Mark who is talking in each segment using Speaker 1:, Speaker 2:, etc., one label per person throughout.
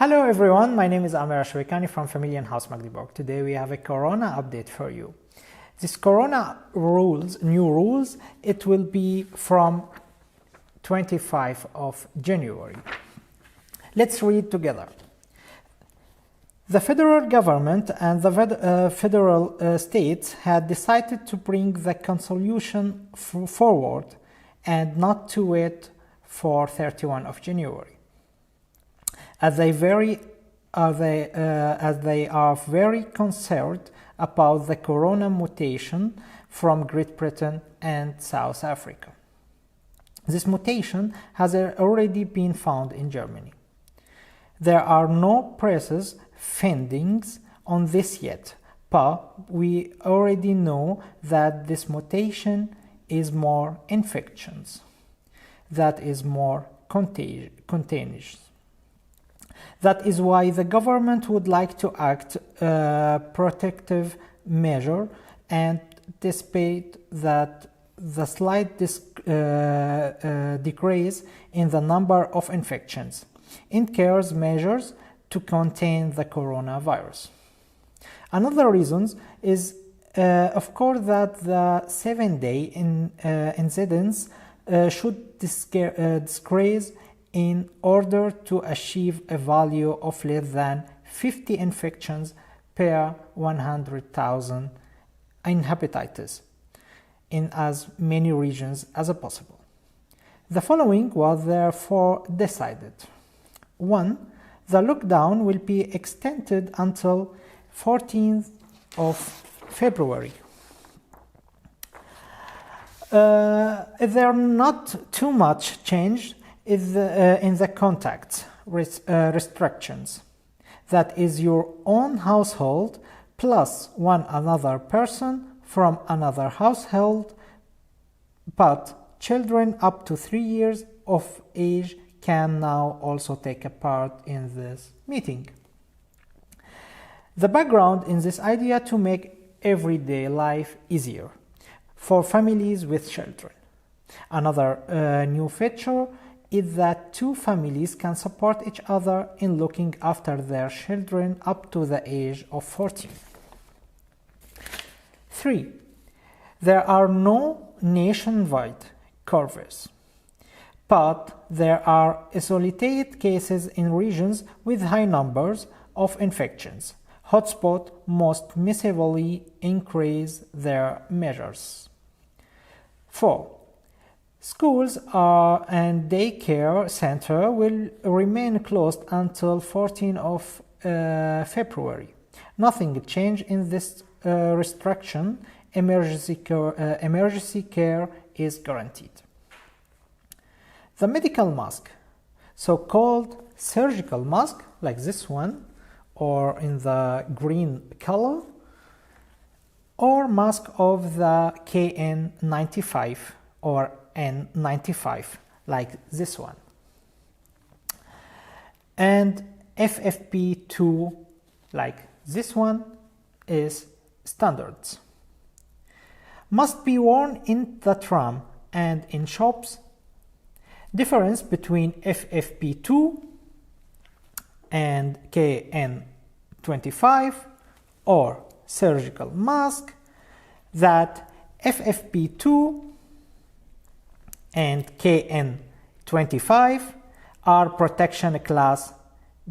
Speaker 1: Hello everyone, my name is Amer Ashwekani from Familienhaus Magdeburg. Today we have a Corona update for you. This Corona new rules, it will be from 25 of January. Let's read together. The federal government and the federal states had decided to bring the constitution forward and not to wait for 31 of January. As they are very concerned about the corona mutation from Great Britain and South Africa. This mutation has already been found in Germany. There are no press findings on this yet, but we already know that this mutation is more infectious, that is more contagious. That is why the government would like to act protective measure, and despite that the slight decrease in the number of infections, it carries measures to contain the coronavirus. Another reason is, of course, that the 7-day incidence should decrease in order to achieve a value of less than 50 infections per 100,000 inhabitants in as many regions as possible. The following was therefore decided. 1. The lockdown will be extended until 14th of February. There are not too much change in the contact restrictions. That is your own household plus one another person from another household, but children up to 3 years of age can now also take a part in this meeting. The background in this idea to make everyday life easier for families with children. Another new feature is that two families can support each other in looking after their children up to the age of 14. 3. There are no nationwide curves, but there are isolated cases in regions with high numbers of infections. Hotspots must massively increase their measures. 4. Schools and daycare center will remain closed until 14th of February. Nothing changed in this restriction. Emergency care is guaranteed. The medical mask, so-called surgical mask, like this one, or in the green color, or mask of the KN95 or N95, like this one, and FFP2, like this one, is standards. Must be worn in the tram and in shops. Difference between FFP2 and KN25 or surgical mask, that FFP2 and KN25 are protection class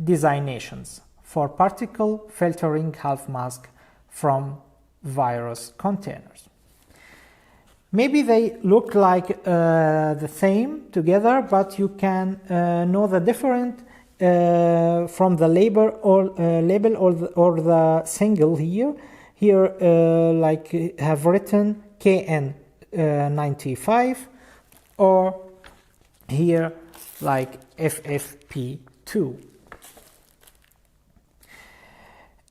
Speaker 1: designations for particle filtering half mask from virus containers. Maybe they look like the same together, but you can know the difference from the label or the single here. Here, like have written KN95, or here like FFP2.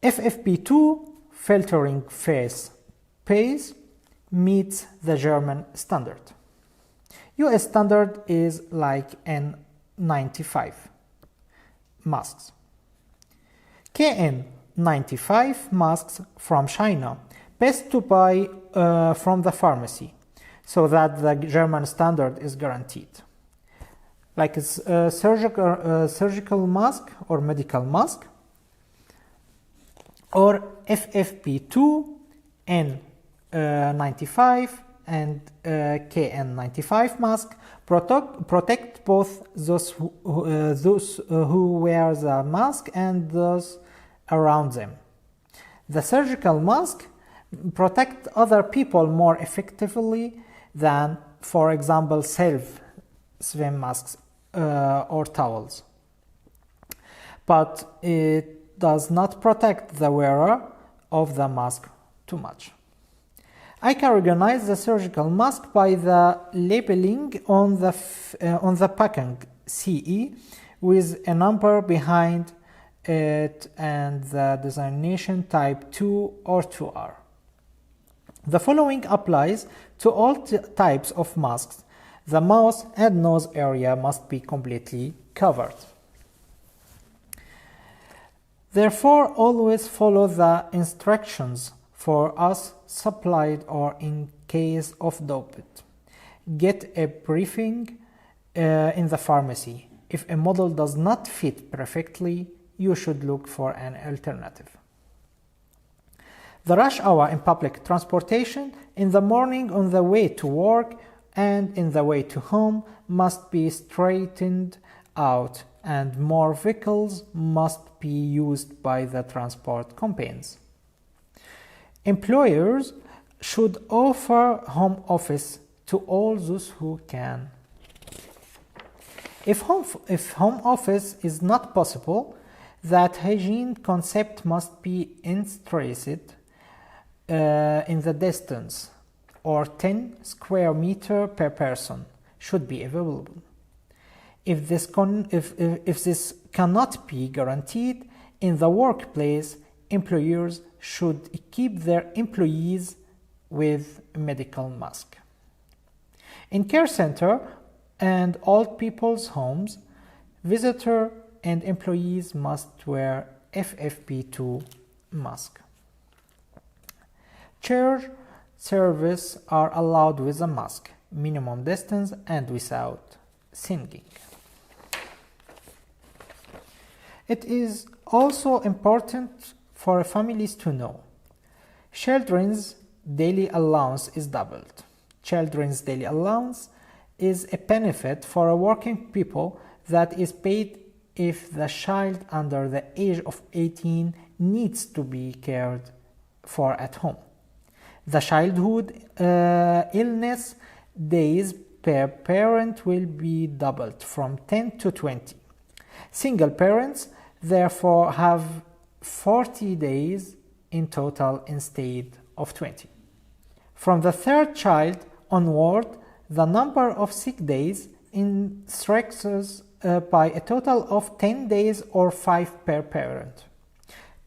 Speaker 1: FFP2 filtering phase meets the German standard. US standard is like N95 masks. KN95 masks from China, best to buy from the pharmacy, so that the German standard is guaranteed. like a surgical mask or medical mask, or FFP2, N95 and KN95 mask protect both those who wear the mask and those around them. The surgical mask protect other people more effectively than, for example, self-swim masks or towels. But it does not protect the wearer of the mask too much. I can recognize the surgical mask by the labeling on the packaging CE with a number behind it and the designation type 2 or 2R. The following applies to all types of masks. The mouth and nose area must be completely covered. Therefore, always follow the instructions for us supplied or in case of doubt. Get a briefing in the pharmacy. If a model does not fit perfectly, you should look for an alternative. The rush hour in public transportation in the morning on the way to work and in the way to home must be straightened out, and more vehicles must be used by the transport companies. Employers should offer home office to all those who can. If home office is not possible, that hygiene concept must be stressed in the distance, or 10 square meter per person should be available. If this cannot be guaranteed in the workplace, employers should keep their employees with medical mask. In care center and old people's homes, visitor and employees must wear FFP2 mask. Church service are allowed with a mask, minimum distance, and without singing. It is also important for families to know children's daily allowance is doubled. Children's daily allowance is a benefit for a working people that is paid if the child under the age of 18 needs to be cared for at home. The childhood illness days per parent will be doubled from 10 to 20. Single parents therefore have 40 days in total instead of 20. From the third child onward, the number of sick days increases by a total of 10 days or 5 per parent.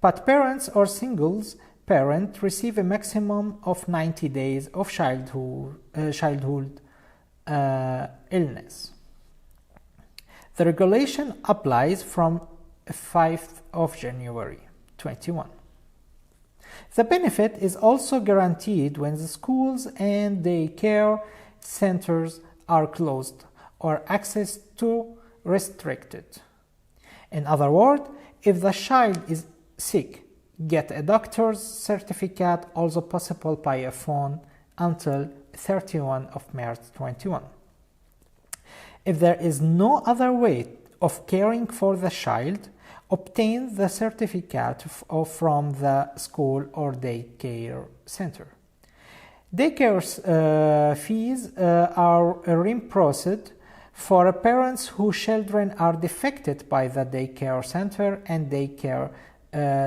Speaker 1: But parents or singles parent receive a maximum of 90 days of childhood illness. The regulation applies from 5th of January 21. The benefit is also guaranteed when the schools and daycare centers are closed or access to restricted. In other words, if the child is sick, get a doctor's certificate, also possible by a phone, until 31 of March 21. If there is no other way of caring for the child, obtain the certificate from the school or daycare center. Daycare fees are reimbursed for parents whose children are defected by the daycare center and daycare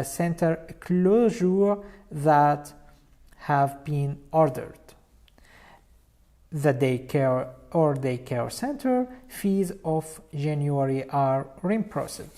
Speaker 1: center closure that have been ordered. The daycare or daycare center fees of January are reimbursed.